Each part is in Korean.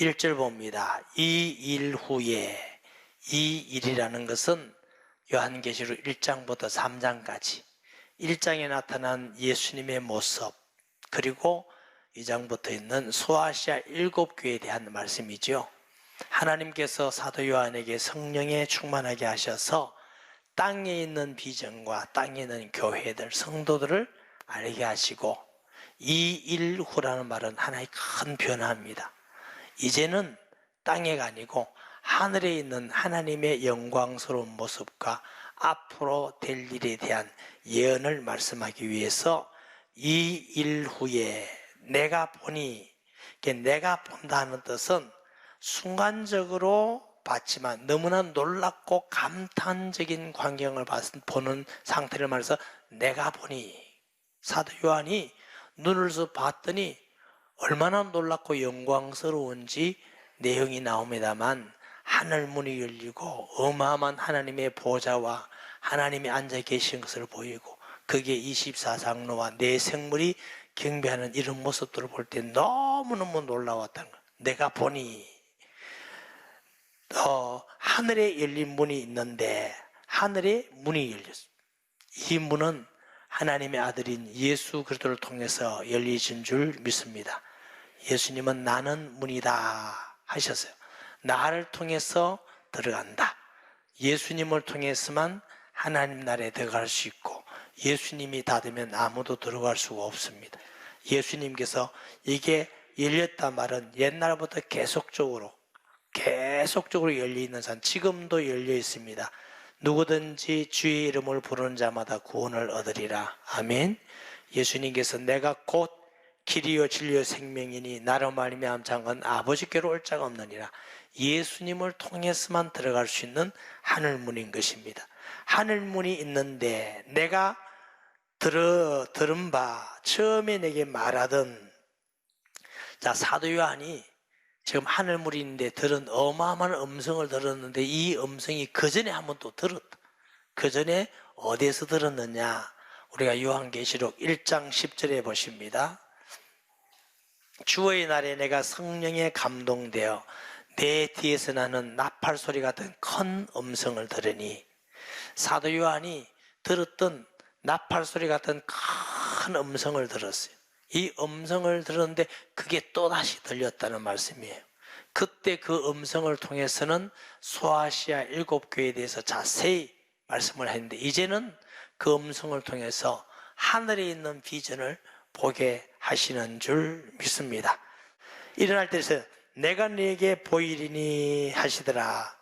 1절 봅니다. 이 일 후에, 이 일이라는 것은 요한계시록 1장부터 3장까지 1장에 나타난 예수님의 모습, 그리고 2장부터 있는 소아시아 7교회에 대한 말씀이죠. 하나님께서 사도 요한에게 성령에 충만하게 하셔서 땅에 있는 비전과 땅에 있는 교회들, 성도들을 알게 하시고, 이 일 후라는 말은 하나의 큰 변화입니다. 이제는 땅에가 아니고 하늘에 있는 하나님의 영광스러운 모습과 앞으로 될 일에 대한 예언을 말씀하기 위해서 이 일 후에 내가 보니, 내가 본다는 뜻은 순간적으로 봤지만 너무나 놀랍고 감탄적인 광경을 보는 상태를 말해서 내가 보니, 사도 요한이 눈을 써 봤더니 얼마나 놀랍고 영광스러운지 내용이 나옵니다만, 하늘 문이 열리고 어마어마한 하나님의 보좌와 하나님이 앉아 계신 것을 보이고, 그게 24장로와 네 생물이 경배하는 이런 모습들을 볼 때 너무너무 놀라웠다는 거예요. 내가 보니 하늘에 열린 문이 있는데 하늘에 문이 열렸어요. 이 문은 하나님의 아들인 예수 그리스도를 통해서 열리신 줄 믿습니다. 예수님은 나는 문이다 하셨어요. 나를 통해서 들어간다. 예수님을 통해서만 하나님 나라에 들어갈 수 있고, 예수님이 닫으면 아무도 들어갈 수가 없습니다. 예수님께서 이게 열렸단 말은 옛날부터 계속적으로 열려 있는 산, 지금도 열려 있습니다. 누구든지 주의 이름을 부르는 자마다 구원을 얻으리라. 아멘. 예수님께서 내가 곧 길이요 진리요 생명이니 나로 말미암아 장은 아버지께로 올 자가 없느니라. 예수님을 통해서만 들어갈 수 있는 하늘문인 것입니다. 하늘문이 있는데 내가 들은 바, 처음에 내게 말하던, 자, 사도 요한이 지금 하늘문이 있는데 들은 어마어마한 음성을 들었는데, 이 음성이 그 전에 한번 또 들었다. 그 전에 어디에서 들었느냐? 우리가 요한계시록 1장 10절에 보십니다. 주의 날에 내가 성령에 감동되어 내 뒤에서 나는 나팔 소리 같은 큰 음성을 들으니, 사도 요한이 들었던 나팔 소리 같은 큰 음성을 들었어요. 이 음성을 들었는데 그게 또다시 들렸다는 말씀이에요. 그때 그 음성을 통해서는 소아시아 7교회에 대해서 자세히 말씀을 했는데, 이제는 그 음성을 통해서 하늘에 있는 비전을 보게 하시는 줄 믿습니다. 일어날 때에서 내가 네게 보이리니 하시더라.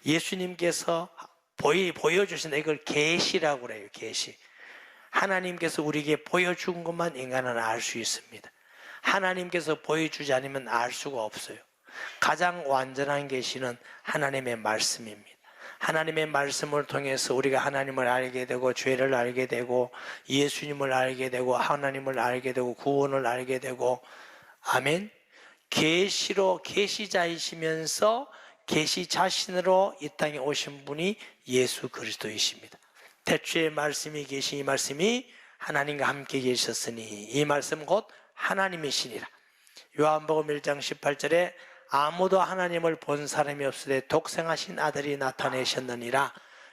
예수님께서 보여주신 이걸 계시라고 그래요. 계시. 하나님께서 우리에게 보여준 것만 인간은 알 수 있습니다. 하나님께서 보여주지 않으면 알 수가 없어요. 가장 완전한 계시는 하나님의 말씀입니다. 하나님의 말씀을 통해서 우리가 하나님을 알게 되고, 죄를 알게 되고, 예수님을 알게 되고, 하나님을 알게 되고, 구원을 알게 되고, 아멘. 계시로 계시자이시면서 계시 자신으로 이 땅에 오신 분이 예수 그리스도이십니다. 태초에 말씀이 계신 이 말씀이 하나님과 함께 계셨으니 이 말씀 곧 하나님이시니라. 요한복음 1장 18절에 아무도 하나님을 본 사람이 없으되 독생하신 아들이 나타내셨느니라.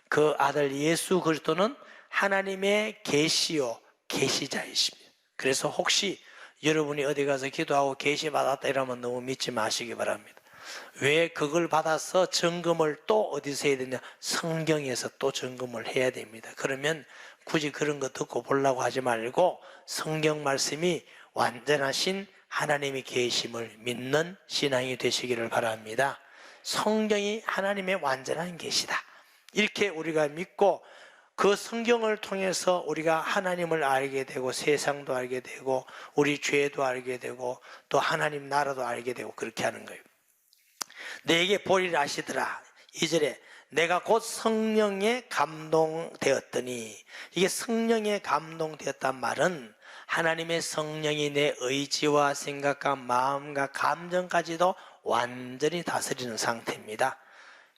그 아들 예수 그리스도는 하나님의 계시요 계시자이십니다. 그래서 혹시 여러분이 어디 가서 기도하고 계시 받았다 이러면 너무 믿지 마시기 바랍니다. 왜 그걸 받아서 점검을 또 어디서 해야 되냐? 성경에서 또 점검을 해야 됩니다. 그러면 굳이 그런 거 듣고 보려고 하지 말고 성경 말씀이 완전하신 하나님의 계심을 믿는 신앙이 되시기를 바랍니다. 성경이 하나님의 완전한 계시다, 이렇게 우리가 믿고 그 성경을 통해서 우리가 하나님을 알게 되고 세상도 알게 되고 우리 죄도 알게 되고 또 하나님 나라도 알게 되고 그렇게 하는 거예요. 내게 보리라 하시더라. 2절에 내가 곧 성령에 감동되었더니, 이게 성령에 감동되었단 말은 하나님의 성령이 내 의지와 생각과 마음과 감정까지도 완전히 다스리는 상태입니다.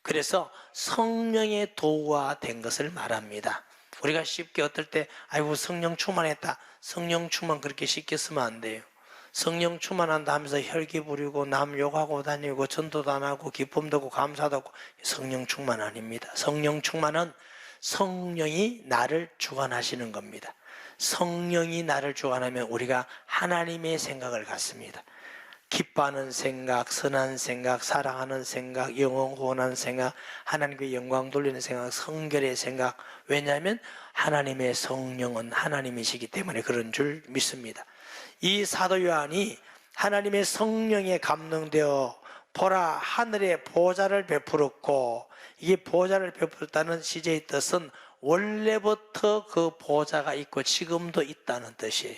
그래서 성령의 도구가 된 것을 말합니다. 우리가 쉽게 어떨 때 아이고 성령 충만했다, 성령 충만 그렇게 쉽게 쓰면 안 돼요. 성령 충만한다 하면서 혈기 부리고 남 욕하고 다니고 전도도 안 하고 기쁨도 없고 감사도 없고 성령 충만 아닙니다. 성령 충만은 성령이 나를 주관하시는 겁니다. 성령이 나를 주관하면 우리가 하나님의 생각을 갖습니다. 기뻐하는 생각, 선한 생각, 사랑하는 생각, 영혼 구원하는 생각, 하나님께 영광 돌리는 생각, 성결의 생각. 왜냐하면 하나님의 성령은 하나님이시기 때문에 그런 줄 믿습니다. 이 사도 요한이 하나님의 성령에 감동되어 보라 하늘에 보좌를 베풀었고, 이게 보좌를 베풀었다는 시제의 뜻은 원래부터 그 보좌가 있고 지금도 있다는 뜻이에요.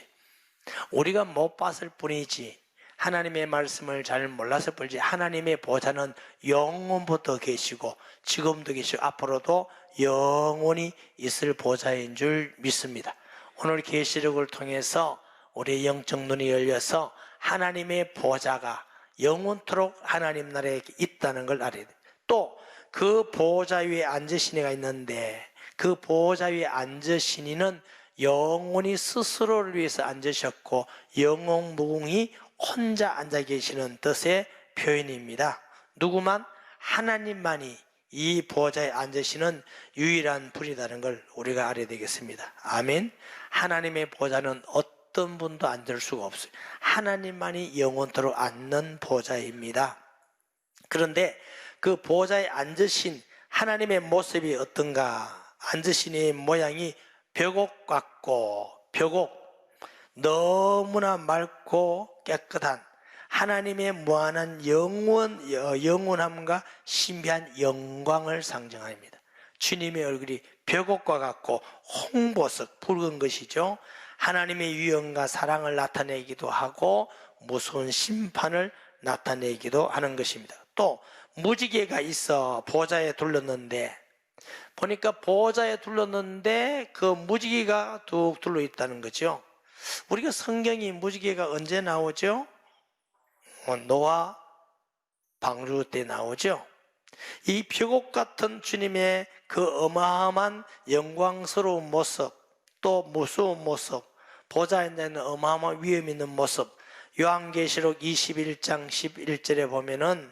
우리가 못 봤을 뿐이지, 하나님의 말씀을 잘 몰랐을 뿐이지, 하나님의 보좌는 영원부터 계시고 지금도 계시고 앞으로도 영원히 있을 보좌인 줄 믿습니다. 오늘 계시록을 통해서 우리의 영적 눈이 열려서 하나님의 보좌가 영원토록 하나님 나라에 있다는 걸 알아야 돼요. 또 그 보좌 위에 앉으신 이가 있는데, 그 보좌 위에 앉으신 이는 영원히 스스로를 위해서 앉으셨고 영원무궁히 혼자 앉아 계시는 뜻의 표현입니다. 누구만? 하나님만이 이 보좌에 앉으시는 유일한 분이라는 걸 우리가 알아야 되겠습니다. 아멘. 하나님의 보좌는 어떤 분도 앉을 수가 없어요. 하나님만이 영원토록 앉는 보좌입니다. 그런데 그 보좌에 앉으신 하나님의 모습이 어떤가? 앉으신 이 모양이 벽옥 같고, 벽옥, 너무나 맑고 깨끗한 하나님의 무한한 영원함과 신비한 영광을 상징합니다. 주님의 얼굴이 벽옥과 같고 홍보석, 붉은 것이죠. 하나님의 유연과 사랑을 나타내기도 하고 무서운 심판을 나타내기도 하는 것입니다. 또 무지개가 있어 보좌에 둘렀는데, 보니까 보좌에 둘렀는데 그 무지개가 뚝 둘러 있다는 거죠. 우리가 성경이 무지개가 언제 나오죠? 노아 방주 때 나오죠. 이 벽옥 같은 주님의 그 어마어마한 영광스러운 모습, 또 무서운 모습, 보좌에 있는 어마어마한 위험 있는 모습, 요한계시록 21장 11절에 보면은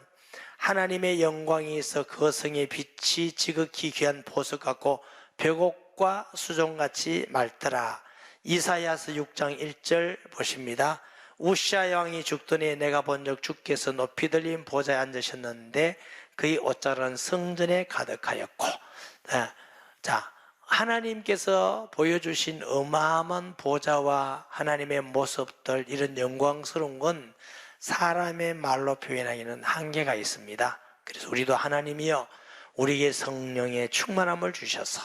하나님의 영광이 있어 그 성의 빛이 지극히 귀한 보석 같고 벽옥과 수종같이 맑더라. 이사야서 6장 1절 보십니다. 우시아 왕이 죽더니 내가 본즉 주께서 높이 들린 보좌에 앉으셨는데 그의 옷자락은 성전에 가득하였고. 자, 하나님께서 보여주신 어마어마한 보좌와 하나님의 모습들, 이런 영광스러운 건 사람의 말로 표현하기는 한계가 있습니다. 그래서 우리도 하나님이여 우리에게 성령의 충만함을 주셔서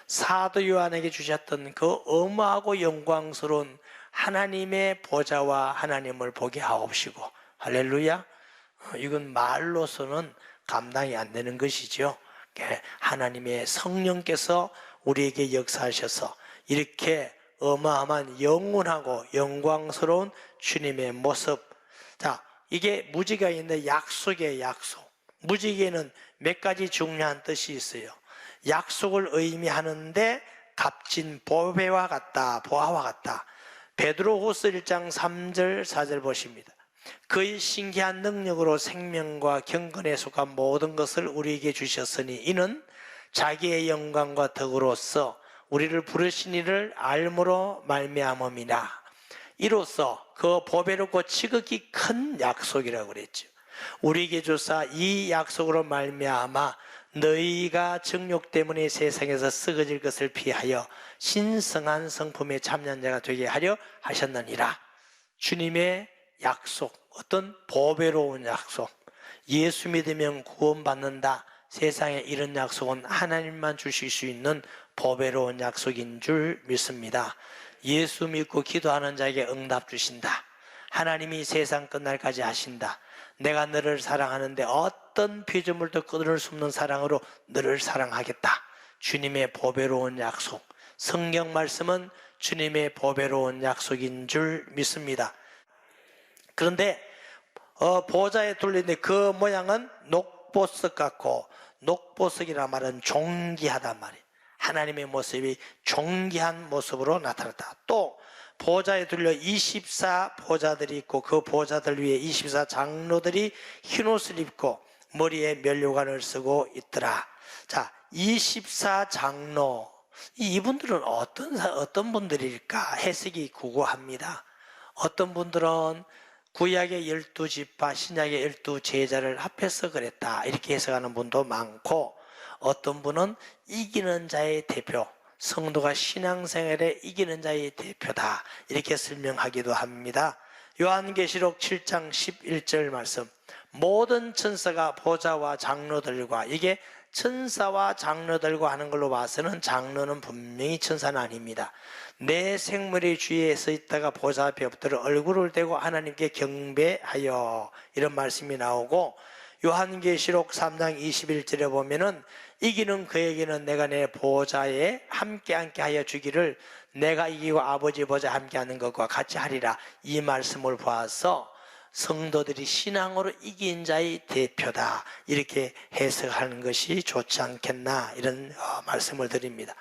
사도 요한에게 주셨던 그 어마하고 영광스러운 하나님의 보좌와 하나님을 보게 하옵시고. 할렐루야. 이건 말로서는 감당이 안 되는 것이죠. 하나님의 성령께서 우리에게 역사하셔서 이렇게 어마어마한 영원하고 영광스러운 주님의 모습. 자, 이게 무지개가 있는데 약속이에요. 약속. 무지개는 몇 가지 중요한 뜻이 있어요. 약속을 의미하는데 값진 보배와 같다, 보화와 같다. 베드로후서 1장 3절 4절 보십니다. 그의 신기한 능력으로 생명과 경건에 속한 모든 것을 우리에게 주셨으니 이는 자기의 영광과 덕으로서 우리를 부르신 이를 알므로 말미암음이나. 이로써 그 보배롭고 지극히 큰 약속이라고 그랬죠. 우리에게 주사 이 약속으로 말미암아 너희가 정욕 때문에 세상에서 썩어질 것을 피하여 신성한 성품에 참여한 자가 되게 하려 하셨느니라. 주님의 약속, 어떤 보배로운 약속, 예수 믿으면 구원받는다. 세상에 이런 약속은 하나님만 주실 수 있는 보배로운 약속인 줄 믿습니다. 예수 믿고 기도하는 자에게 응답 주신다. 하나님이 세상 끝날까지 하신다. 내가 너를 사랑하는데 어떤 피조물도 끊을 수 없는 사랑으로 너를 사랑하겠다. 주님의 보배로운 약속. 성경 말씀은 주님의 보배로운 약속인 줄 믿습니다. 그런데 보좌에 둘리는데 그 모양은 녹보석 같고, 녹보석이라 말은 존귀하단 말이에요. 하나님의 모습이 존귀한 모습으로 나타났다. 또 보좌에 둘려 24 보좌들이 있고 그 보좌들 위에 24 장로들이 흰옷을 입고 머리에 면류관을 쓰고 있더라. 자, 24 장로, 이분들은 어떤 분들일까? 해석이 구구합니다. 어떤 분들은 구약의 12지파, 신약의 12제자를 합해서 그랬다, 이렇게 해석하는 분도 많고, 어떤 분은 이기는 자의 대표, 성도가 신앙생활에 이기는 자의 대표다, 이렇게 설명하기도 합니다. 요한계시록 7장 11절 말씀, 모든 천사가 보좌와 장로들과, 이게 천사와 장로들과 하는 걸로 봐서는 장로는 분명히 천사는 아닙니다. 내 생물의 주위에 서 있다가 보좌 앞에 엎드려 얼굴을 대고 하나님께 경배하여, 이런 말씀이 나오고, 요한계시록 3장 21절에 보면은 이기는 그에게는 내가 내 보좌에 함께 하여 주기를, 내가 이기고 아버지 보좌에 함께 하는 것과 같이 하리라, 이 말씀을 보아서 성도들이 신앙으로 이긴 자의 대표다, 이렇게 해석하는 것이 좋지 않겠나, 이런 말씀을 드립니다.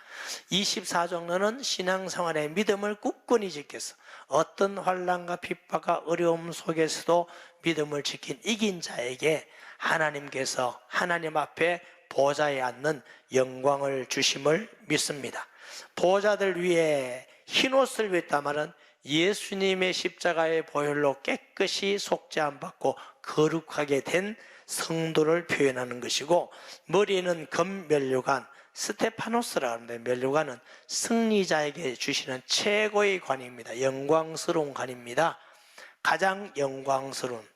24장로는 신앙생활의 믿음을 굳건히 지켜서 어떤 환난과 핍박과 어려움 속에서도 믿음을 지킨 이긴 자에게 하나님께서 하나님 앞에 보좌에 앉는 영광을 주심을 믿습니다. 보좌들 위에 흰옷을 입었다 말은 예수님의 십자가의 보혈로 깨끗이 속죄함 받고 거룩하게 된 성도를 표현하는 것이고, 머리에는 금면류관, 스테파노스라고 하는데, 면류관은 승리자에게 주시는 최고의 관입니다. 영광스러운 관입니다. 가장 영광스러운.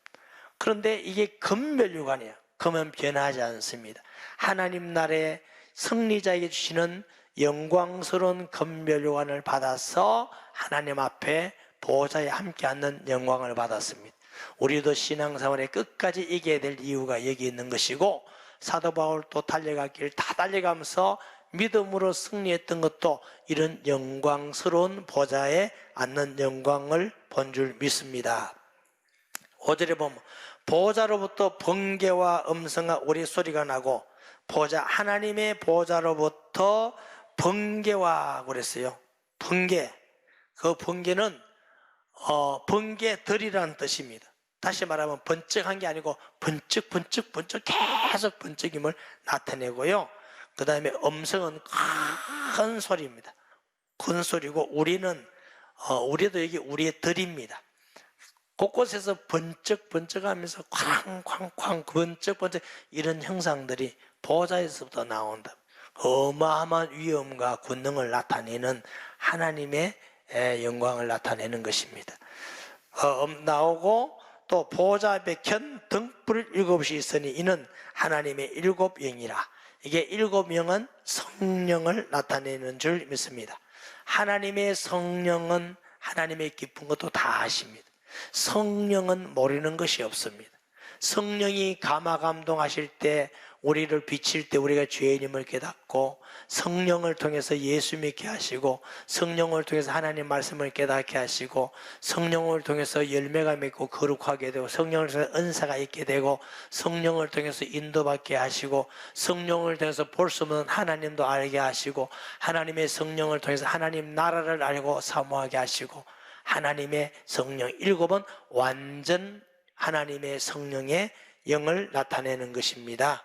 그런데 이게 금면류관이에요. 금은 변하지 않습니다. 하나님 나라의 승리자에게 주시는 영광스러운 금면류관을 받아서 하나님 앞에 보좌에 함께 앉는 영광을 받았습니다. 우리도 신앙생활에 끝까지 이겨야 될 이유가 여기 있는 것이고, 사도 바울도 달려갈 길 다 달려가면서 믿음으로 승리했던 것도 이런 영광스러운 보좌에 앉는 영광을 본 줄 믿습니다. 5절에 보면 보좌로부터 번개와 음성과 우레소리가 나고, 보좌, 하나님의 보좌로부터 번개와 그랬어요. 번개, 그 번개는 번개들이라는 뜻입니다. 다시 말하면 번쩍한 게 아니고 번쩍 계속 번쩍임을 나타내고요. 그 다음에 음성은 큰 소리입니다. 큰 소리고, 우리도 여기 우리의 들입니다. 곳곳에서 번쩍하면서 쾅쾅쾅 번쩍 이런 형상들이 보좌에서부터 나온다. 어마어마한 위엄과 권능을 나타내는 하나님의 영광을 나타내는 것입니다. 나오고, 또 보좌 앞에 켠 등불 7이 있으니 이는 하나님의 7영이라. 이게 7영은 성령을 나타내는 줄 믿습니다. 하나님의 성령은 하나님의 깊은 것도 다 아십니다. 성령은 모르는 것이 없습니다. 성령이 감화감동하실 때, 우리를 비칠 때 우리가 죄인임을 깨닫고, 성령을 통해서 예수 믿게 하시고, 성령을 통해서 하나님 말씀을 깨닫게 하시고, 성령을 통해서 열매가 맺고 거룩하게 되고, 성령을 통해서 은사가 있게 되고, 성령을 통해서 인도받게 하시고, 성령을 통해서 볼 수 없는 하나님도 알게 하시고, 하나님의 성령을 통해서 하나님 나라를 알고 사모하게 하시고, 하나님의 성령 7은 완전 하나님의 성령의 영을 나타내는 것입니다.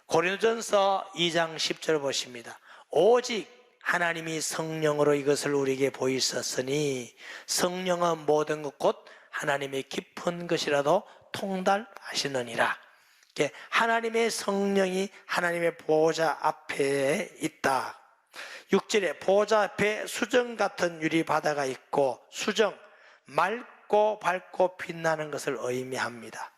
고린도전서 2장 10절 보십니다. 오직 하나님이 성령으로 이것을 우리에게 보이셨으니 성령은 모든 것 곧 하나님의 깊은 것이라도 통달하시느니라. 하나님의 성령이 하나님의 보좌 앞에 있다. 6절에 보좌 앞에 수정 같은 유리 바다가 있고, 수정, 맑고 밝고 빛나는 것을 의미합니다.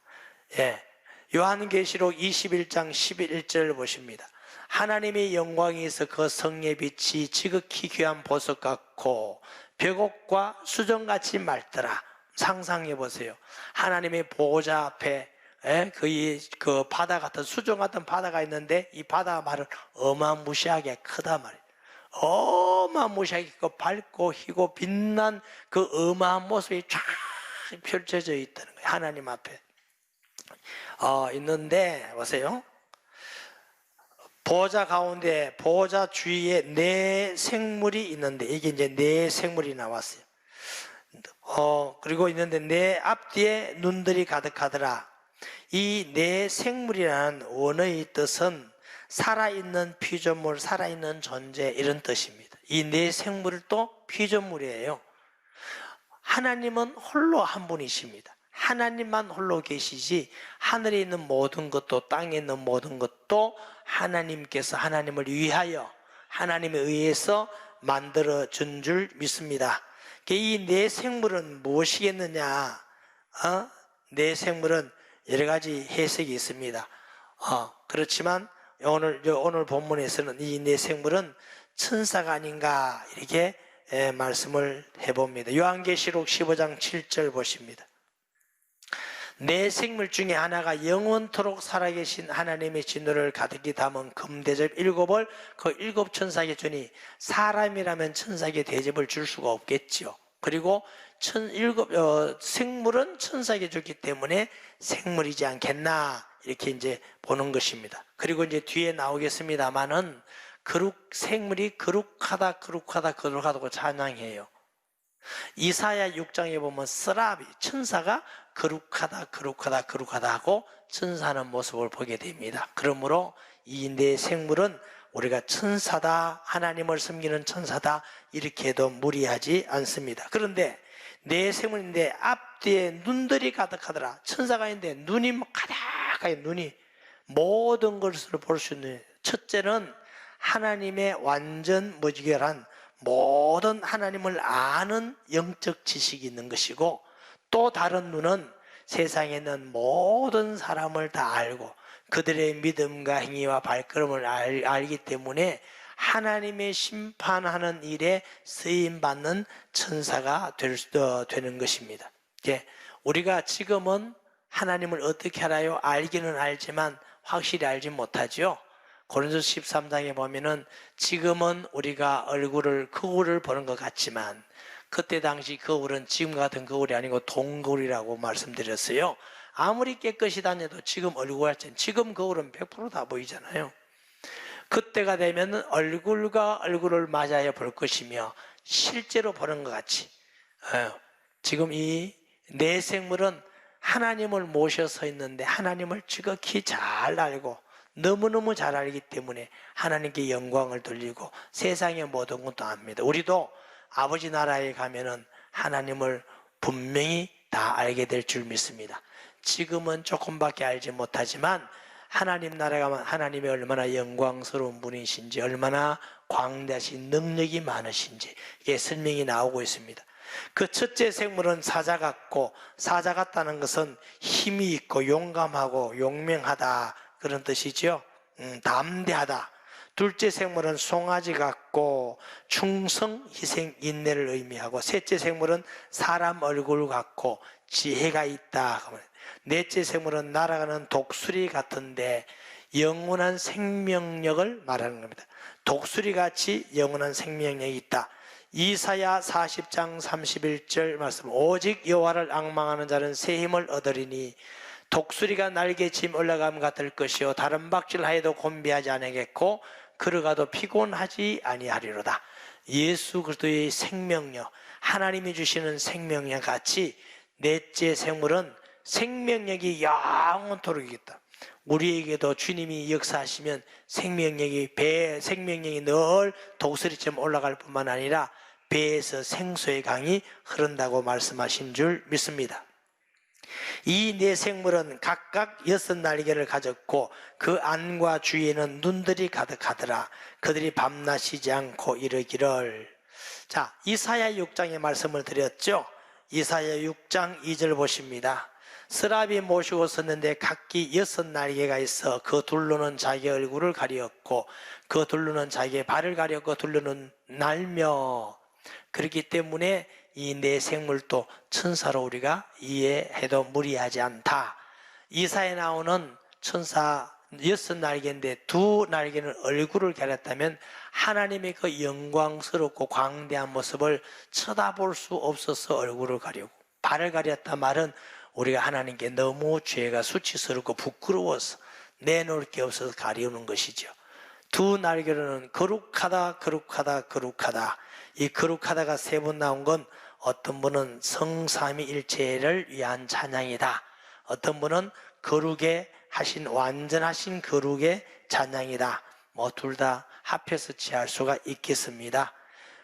요한계시록 21장 11절을 보십니다. 하나님의 영광이 있어 그 성의 빛이 지극히 귀한 보석 같고 벽옥과 수정같이 맑더라. 상상해 보세요. 하나님의 보좌 앞에 그 바다 같은, 수정 같은 바다가 있는데, 이 바다 말은 어마무시하게 크다 말이에요. 어마무시하게 밝고 희고 빛난 그 어마한 모습이 쫙 펼쳐져 있다는 거예요. 하나님 앞에 있는데, 보세요. 보좌 가운데, 보좌 주위에 네 생물이 있는데, 이게 이제 네 생물이 나왔어요. 그리고 있는데 내 앞뒤에 눈들이 가득하더라. 이 내 생물이라는 원어의 뜻은 살아있는 피조물, 살아있는 존재 이런 뜻입니다. 이 내 생물은 또 피조물이에요. 하나님은 홀로 한 분이십니다. 하나님만 홀로 계시지 하늘에 있는 모든 것도 땅에 있는 모든 것도 하나님께서 하나님을 위하여 하나님에 의해서 만들어준 줄 믿습니다. 이 내 생물은 무엇이겠느냐? 내 생물은 여러 가지 해석이 있습니다. 그렇지만 오늘 본문에서는 이 내 생물은 천사가 아닌가 이렇게 말씀을 해봅니다. 요한계시록 15장 7절 보십니다. 내 생물 중에 하나가 영원토록 살아계신 하나님의 진노를 가득히 담은 금대접 7을 그 7 천사에게 주니 사람이라면 천사에게 대접을 줄 수가 없겠죠. 그리고 생물은 천사에게 줬기 때문에 생물이지 않겠나 이렇게 이제 보는 것입니다. 그리고 이제 뒤에 나오겠습니다만은 생물이 거룩하다고 찬양해요. 이사야 6장에 보면 스라비 천사가 거룩하다 하고 천사하는 모습을 보게 됩니다. 그러므로 이 내 생물은 우리가 천사다, 하나님을 섬기는 천사다 이렇게 해도 무리하지 않습니다. 그런데 내 생물인데 앞뒤에 눈들이 가득하더라. 천사가 있는데 눈이 가득하게 눈이 모든 것을 볼 수 있는, 첫째는 하나님의 완전 무지결한 모든 하나님을 아는 영적 지식이 있는 것이고, 또 다른 눈은 세상에 있는 모든 사람을 다 알고 그들의 믿음과 행위와 발걸음을 알기 때문에 하나님의 심판하는 일에 쓰임받는 천사가 되는 것입니다. 우리가 지금은 하나님을 어떻게 알아요? 알기는 알지만 확실히 알지 못하죠. 고린도서 13장에 보면은 지금은 우리가 거울을 보는 것 같지만 그때 당시 거울은 지금 같은 거울이 아니고 동거울이라고 말씀드렸어요. 아무리 깨끗이 다녀도 지금 얼굴 같은 지금 거울은 100% 다 보이잖아요. 그때가 되면 얼굴과 얼굴을 맞아야 볼 것이며 실제로 보는 것 같이 지금 이 내 생물은 하나님을 모셔서 있는데 하나님을 지극히 잘 알고 너무너무 잘 알기 때문에 하나님께 영광을 돌리고 세상의 모든 것도 압니다. 우리도 아버지 나라에 가면은 하나님을 분명히 다 알게 될 줄 믿습니다. 지금은 조금밖에 알지 못하지만 하나님 나라가 하나님이 얼마나 영광스러운 분이신지 얼마나 광대하신 능력이 많으신지 이게 설명이 나오고 있습니다. 그 첫째 생물은 사자 같고, 사자 같다는 것은 힘이 있고 용감하고 용맹하다 그런 뜻이죠. 담대하다. 둘째 생물은 송아지 같고 충성, 희생, 인내를 의미하고, 셋째 생물은 사람 얼굴 같고 지혜가 있다. 넷째 생물은 날아가는 독수리 같은데 영원한 생명력을 말하는 겁니다. 독수리같이 영원한 생명력이 있다. 이사야 40장 31절 말씀, 오직 여호와를 앙망하는 자는 새 힘을 얻으리니 독수리가 날개짐 올라감 같을 것이요 다른 박질하여도 곤비하지 아니하겠고 걸어가도 피곤하지 아니하리로다. 예수 그리스도의 생명력, 하나님이 주시는 생명력 같이 넷째 생물은 생명력이 영원토록 있다. 우리에게도 주님이 역사하시면 생명력이 늘 독수리처럼 올라갈 뿐만 아니라 배에서 생수의 강이 흐른다고 말씀하신 줄 믿습니다. 이 네 생물은 각각 6날개를 가졌고 그 안과 주위에는 눈들이 가득하더라. 그들이 밤낮 쉬지 않고 이르기를. 자, 이사야 6장의 말씀을 드렸죠. 이사야 6장 2절 보십니다. 스라비 모시고 섰는데 각기 6날개가 있어 그 둘로는 자기 얼굴을 가리었고 그 둘로는 자기의 발을 가렸고 둘로는 날며. 그렇기 때문에 이 네 생물도 천사로 우리가 이해해도 무리하지 않다. 이사에 나오는 천사 6날개인데 2날개는 얼굴을 가렸다면 하나님의 그 영광스럽고 광대한 모습을 쳐다볼 수 없어서 얼굴을 가리고, 발을 가렸다 말은 우리가 하나님께 너무 죄가 수치스럽고 부끄러워서 내놓을 게 없어서 가리우는 것이죠. 2날개로는 거룩하다. 이 거룩하다가 3번 나온 건 어떤 분은 성삼위일체를 위한 찬양이다. 어떤 분은 거룩에 하신 완전하신 거룩의 찬양이다. 뭐 둘 다 합해서 취할 수가 있겠습니다.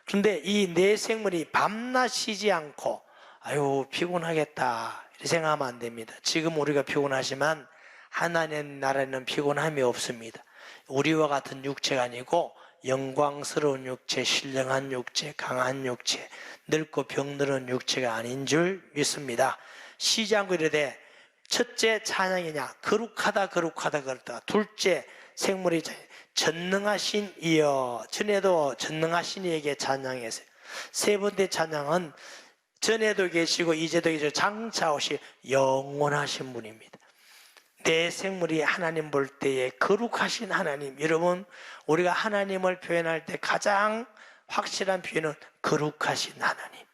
그런데 이 네 생물이 밤낮 쉬지 않고 아유 피곤하겠다 이렇게 생각하면 안 됩니다. 지금 우리가 피곤하지만 하나님 나라에는 피곤함이 없습니다. 우리와 같은 육체가 아니고 영광스러운 육체, 신령한 육체, 강한 육체, 늙고 병들은 육체가 아닌 줄 믿습니다. 쉬지 않고 이르되 첫째 찬양이냐 거룩하다 거룩하다 그랬다가 둘째 생물이 전능하신 이여 전에도 전능하신 이에게 찬양했어요. 세 번째 찬양은 전에도 계시고 이제도 계시고 장차 오실 영원하신 분입니다. 내 생물이 하나님 볼 때에 거룩하신 하나님. 여러분 우리가 하나님을 표현할 때 가장 확실한 표현은 거룩하신 하나님.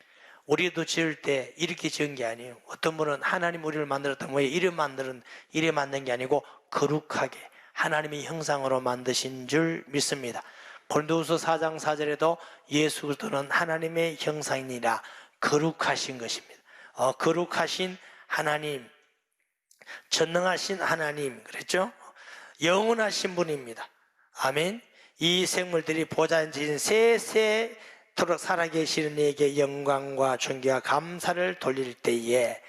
우리도 지을 때 이렇게 지은 게 아니에요. 어떤 분은 하나님 우리를 만들었다 뭐 이래 만든 게 아니고 거룩하게 하나님의 형상으로 만드신 줄 믿습니다. 고린도후서 4장 4절에도 예수 그리스도는 하나님의 형상이니라 거룩하신 것입니다. 거룩하신 하나님, 전능하신 하나님 그랬죠? 영원하신 분입니다. 아멘. 이 생물들이 보좌에 앉으신 세세토록 살아계시는 이에게 영광과 존귀와 감사를 돌릴 때에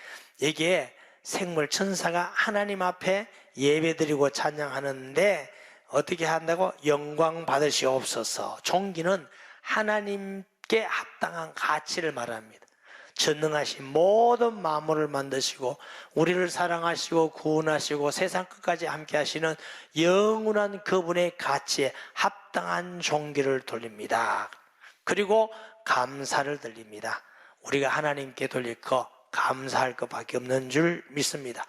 여기에 생물 천사가 하나님 앞에 예배드리고 찬양하는데 어떻게 한다고? 영광 받으시옵소서. 존귀는 하나님께 합당한 가치를 말합니다. 전능하신 모든 만물을 만드시고 우리를 사랑하시고 구원하시고 세상 끝까지 함께 하시는 영원한 그분의 가치에 합당한 존귀를 돌립니다. 그리고 감사를 돌립니다. 우리가 하나님께 돌릴 거 감사할 것밖에 없는 줄 믿습니다.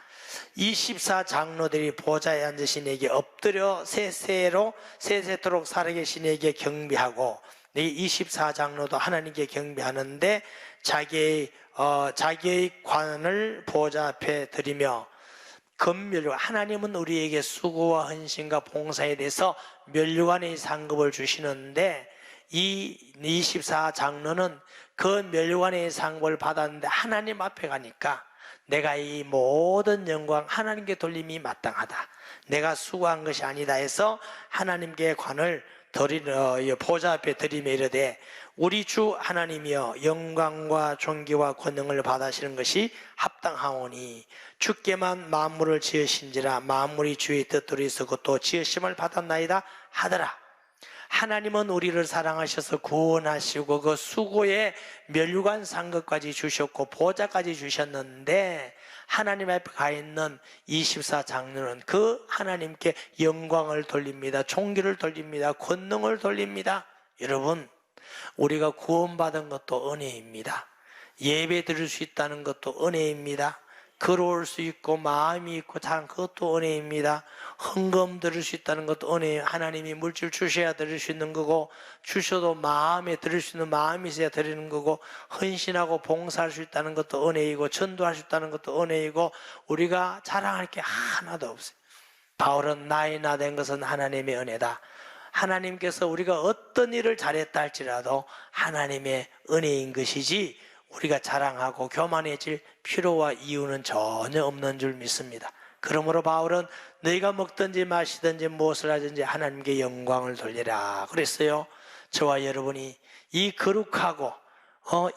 24장로들이 보좌에 앉으신 이에게 엎드려 세세토록 살아계신 이에게 경배하고 이 24장로도 하나님께 경배하는데 자기의 관을 보좌 앞에 드리며 금면류 하나님은 우리에게 수고와 헌신과 봉사에 대해서 면류관의 상급을 주시는데 이 24장로는 그 면류관의 상급을 받았는데 하나님 앞에 가니까 내가 이 모든 영광 하나님께 돌림이 마땅하다. 내가 수고한 것이 아니다 해서 하나님께 관을 보좌 앞에 드리며 이르되 우리 주 하나님이여 영광과 존귀와 권능을 받으시는 것이 합당하오니 주께만 만물을 지으신지라 만물이 주의 뜻대로 있었고 또 지으심을 받았나이다 하더라. 하나님은 우리를 사랑하셔서 구원하시고 그 수고에 면류관 상급까지 주셨고 보좌까지 주셨는데 하나님 앞에 가 있는 24장로는 그 하나님께 영광을 돌립니다. 존귀를 돌립니다. 권능을 돌립니다. 여러분 우리가 구원받은 것도 은혜입니다. 예배 드릴 수 있다는 것도 은혜입니다. 걸어올 수 있고 마음이 있고 참 그것도 은혜입니다. 헌금 드릴 수 있다는 것도 은혜예요. 하나님이 물질 주셔야 드릴 수 있는 거고 주셔도 마음에 드릴 수 있는 마음이 있어야 드리는 거고 헌신하고 봉사할 수 있다는 것도 은혜이고 전도할 수 있다는 것도 은혜이고 우리가 자랑할 게 하나도 없어요. 바울은 나의 나 된 것은 하나님의 은혜다. 하나님께서 우리가 어떤 일을 잘했다 할지라도 하나님의 은혜인 것이지 우리가 자랑하고 교만해질 필요와 이유는 전혀 없는 줄 믿습니다. 그러므로 바울은 너희가 먹든지 마시든지 무엇을 하든지 하나님께 영광을 돌리라 그랬어요. 저와 여러분이 이 거룩하고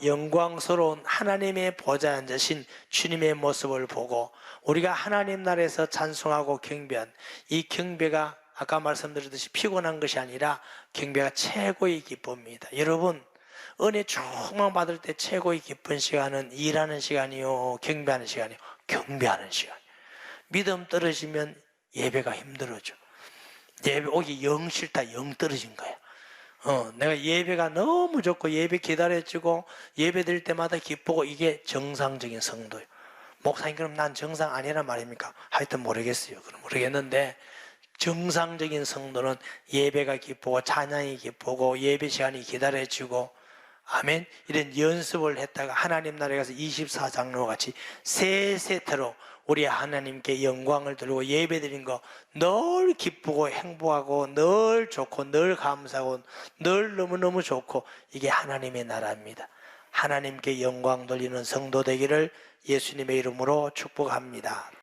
영광스러운 하나님의 보좌에 앉으신 주님의 모습을 보고 우리가 하나님 나라에서 찬송하고 경배한 이 경배가 아까 말씀드렸듯이 피곤한 것이 아니라 경배가 최고의 기쁨입니다. 여러분 은혜 충만 받을 때 최고의 기쁜 시간은 일하는 시간이요 경배하는 시간이요 경배하는 시간. 믿음 떨어지면 예배가 힘들어져. 예배 오기 영 싫다 영 떨어진 거야. 내가 예배가 너무 좋고 예배 기다려지고 예배 드릴 때마다 기쁘고 이게 정상적인 성도예요. 목사님 그럼 난 정상 아니란 말입니까? 하여튼 모르겠어요. 그럼 모르겠는데 정상적인 성도는 예배가 기쁘고 찬양이 기쁘고 예배 시간이 기다려지고 아멘. 이런 연습을 했다가 하나님 나라에 가서 24장로 같이 세세토록 우리 하나님께 영광을 드리고 예배드린 거 늘 기쁘고 행복하고 늘 좋고 늘 감사하고 늘 너무너무 좋고 이게 하나님의 나라입니다. 하나님께 영광 돌리는 성도 되기를 예수님의 이름으로 축복합니다.